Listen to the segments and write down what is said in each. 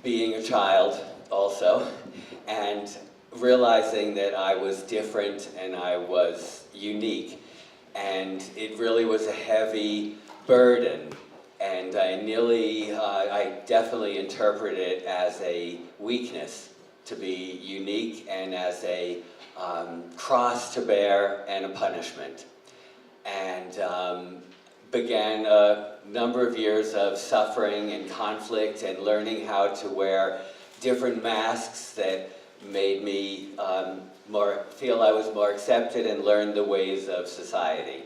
being a child also, and realizing that I was different and I was unique. And it really was a heavy burden. And I definitely interpret it as a weakness to be unique and as a cross to bear and a punishment. And began a number of years of suffering and conflict and learning how to wear different masks that made me feel I was more accepted and learn the ways of society.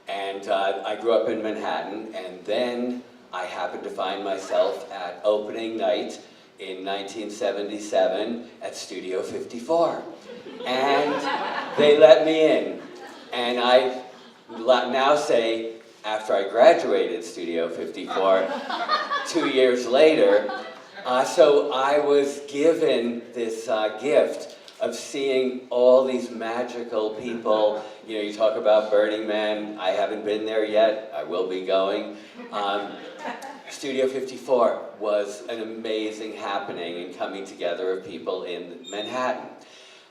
And I grew up in Manhattan, and then I happened to find myself at opening night in 1977 at Studio 54. And they let me in. And I now say, after I graduated Studio 54, 2 years later, so I was given this gift of seeing all these magical people. You know, you talk about Burning Man. I haven't been there yet. I will be going. Studio 54 was an amazing happening and coming together of people in Manhattan.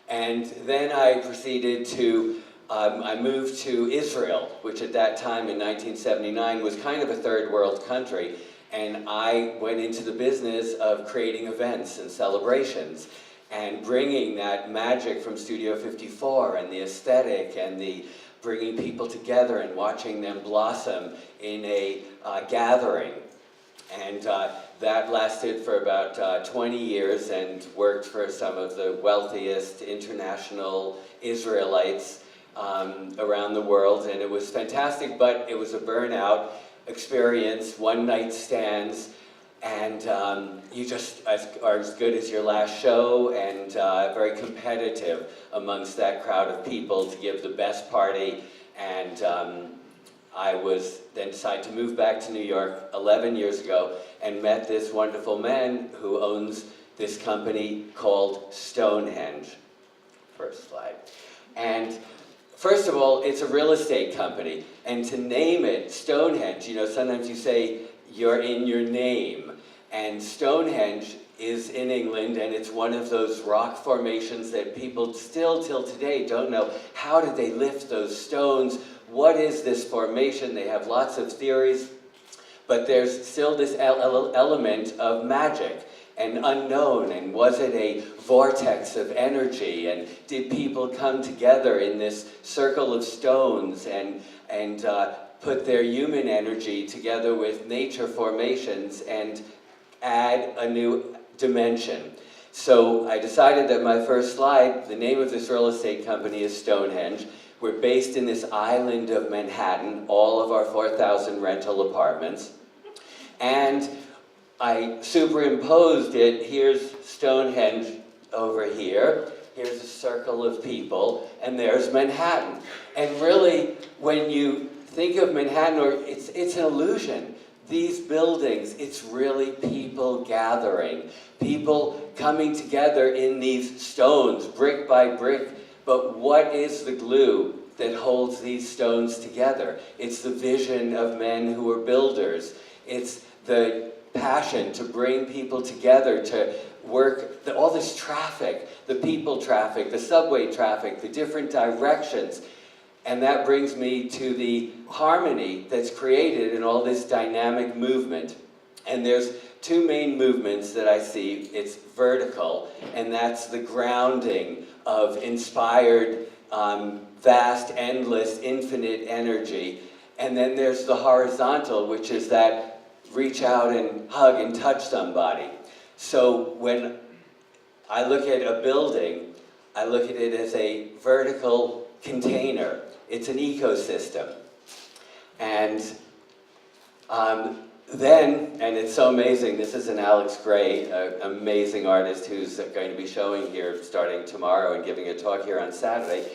And then I proceeded to, I moved to Israel, which at that time in 1979 was kind of a third world country. And I went into the business of creating events and celebrations and bringing that magic from Studio 54 and the aesthetic and the bringing people together and watching them blossom in a gathering. And that lasted for about 20 years and worked for some of the wealthiest international Israelites around the world. And it was fantastic, but it was a burnout experience, one-night stands, and you just are as good as your last show, and very competitive amongst that crowd of people to give the best party. And I was then decided to move back to New York 11 years ago and met this wonderful man who owns this company called Stonehenge. First slide. And first of all, it's a real estate company, and to name it Stonehenge, you know, sometimes you say you're in your name, and Stonehenge is in England, and it's one of those rock formations that people still till today don't know, how did they lift those stones? What is this formation? They have lots of theories, but there's still this element of magic and unknown, and was it a vortex of energy, and did people come together in this circle of stones and put their human energy together with nature formations and add a new dimension? So I decided that my first slide, the name of this real estate company is Stonehenge. We're based in this island of Manhattan, all of our 4,000 rental apartments, and I superimposed it. Here's Stonehenge over here. Here's a circle of people, and there's Manhattan. And really, when you think of Manhattan, it's an illusion. These buildings, it's really people gathering, people coming together in these stones, brick by brick. But what is the glue that holds these stones together? It's the vision of men who are builders. It's the passion to bring people together to work, all this traffic, the people traffic, the subway traffic, the different directions. And that brings me to the harmony that's created in all this dynamic movement. And there's two main movements that I see. It's vertical, and that's the grounding of inspired, vast, endless, infinite energy. And then there's the horizontal, which is that reach out and hug and touch somebody. So when I look at a building, I look at it as a vertical container. It's an ecosystem. And and it's so amazing, this is an Alex Gray, an amazing artist who's going to be showing here starting tomorrow and giving a talk here on Saturday,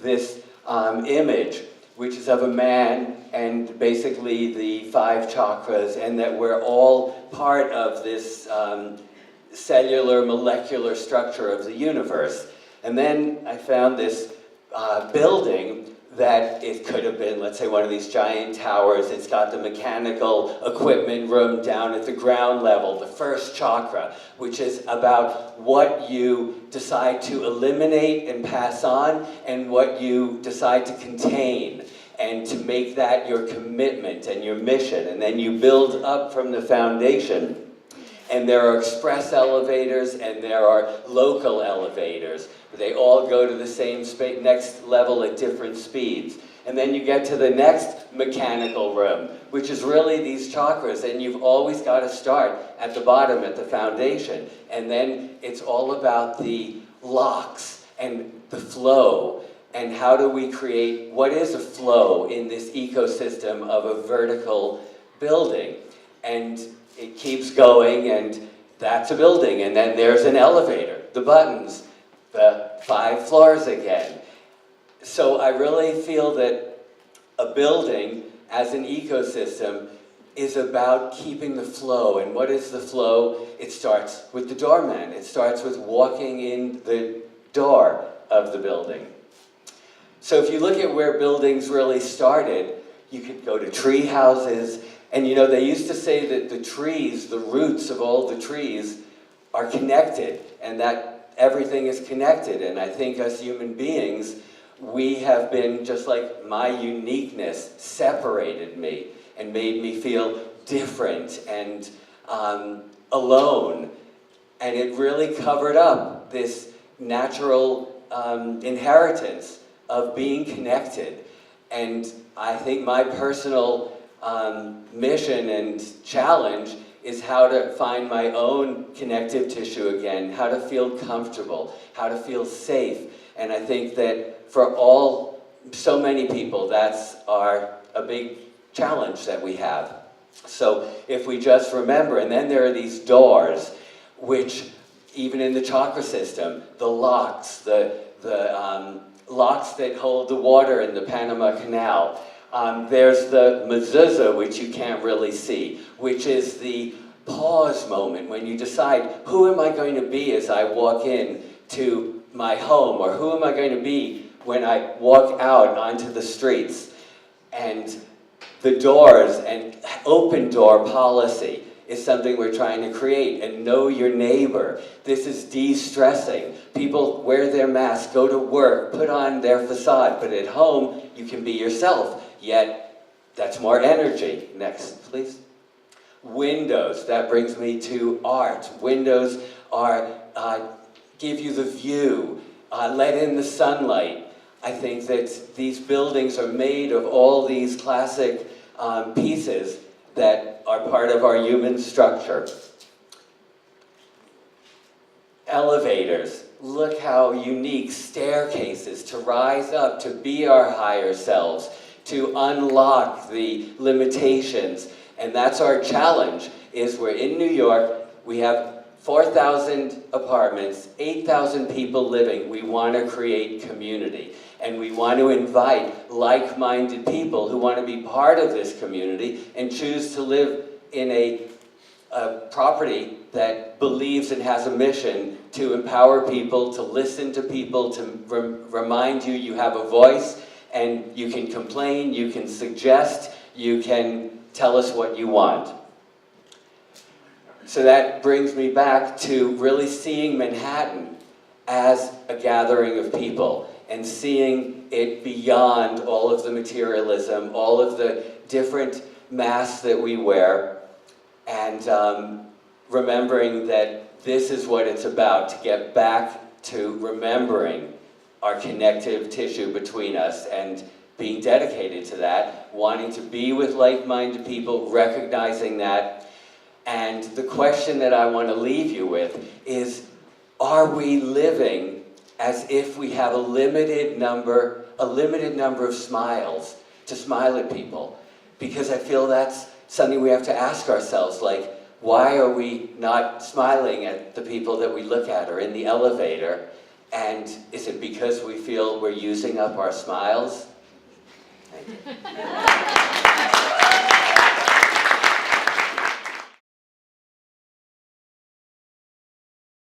this image, which is of a man and basically the 5 chakras, and that we're all part of this cellular, molecular structure of the universe. And then I found this building that it could have been, let's say, one of these giant towers. It's got the mechanical equipment room down at the ground level, the first chakra, which is about what you decide to eliminate and pass on, and what you decide to contain, and to make that your commitment and your mission. And then you build up from the foundation. And there are express elevators and there are local elevators. They all go to the same next level at different speeds. And then you get to the next mechanical room, which is really these chakras. And you've always got to start at the bottom, at the foundation. And then it's all about the locks and the flow. And how do we create, what is a flow in this ecosystem of a vertical building? And it keeps going, and that's a building, and then there's an elevator, the buttons, the 5 floors again. So I really feel that a building as an ecosystem is about keeping the flow. And what is the flow? It starts with the doorman. It starts with walking in the door of the building. So if you look at where buildings really started, you could go to tree houses. And you know, they used to say that the trees, the roots of all the trees, are connected, and that everything is connected. And I think as human beings, we have been, just like my uniqueness separated me and made me feel different and alone. And it really covered up this natural inheritance of being connected. And I think my personal mission and challenge is how to find my own connective tissue again, how to feel comfortable, how to feel safe. And I think that for so many people, that's a big challenge that we have. So if we just remember, and then there are these doors, which even in the chakra system, the locks, the locks that hold the water in the Panama Canal. There's the mezuzah, which you can't really see, which is the pause moment when you decide, who am I going to be as I walk in to my home, or who am I going to be when I walk out onto the streets? And the doors and open door policy is something we're trying to create. And know your neighbor. This is de-stressing. People wear their masks, go to work, put on their facade, but at home you can be yourself. Yet, that's more energy. Next, please. Windows, that brings me to art. Windows give you the view, let in the sunlight. I think that these buildings are made of all these classic pieces that are part of our human structure. Elevators. Look how unique. Staircases to rise up, to be our higher selves, to unlock the limitations. And that's our challenge, is we're in New York, we have 4,000 apartments, 8,000 people living. We want to create community. And we want to invite like-minded people who want to be part of this community and choose to live in a property that believes and has a mission to empower people, to listen to people, to remind you you have a voice, and you can complain, you can suggest, you can tell us what you want. So that brings me back to really seeing Manhattan as a gathering of people, and seeing it beyond all of the materialism, all of the different masks that we wear, and remembering that this is what it's about, to get back to remembering our connective tissue between us and being dedicated to that, wanting to be with like-minded people, recognizing that. And the question that I want to leave you with is, are we living as if we have a limited number of smiles to smile at people? Because I feel that's something we have to ask ourselves, like, why are we not smiling at the people that we look at, or in the elevator? And is it because we feel we're using up our smiles? Thank you.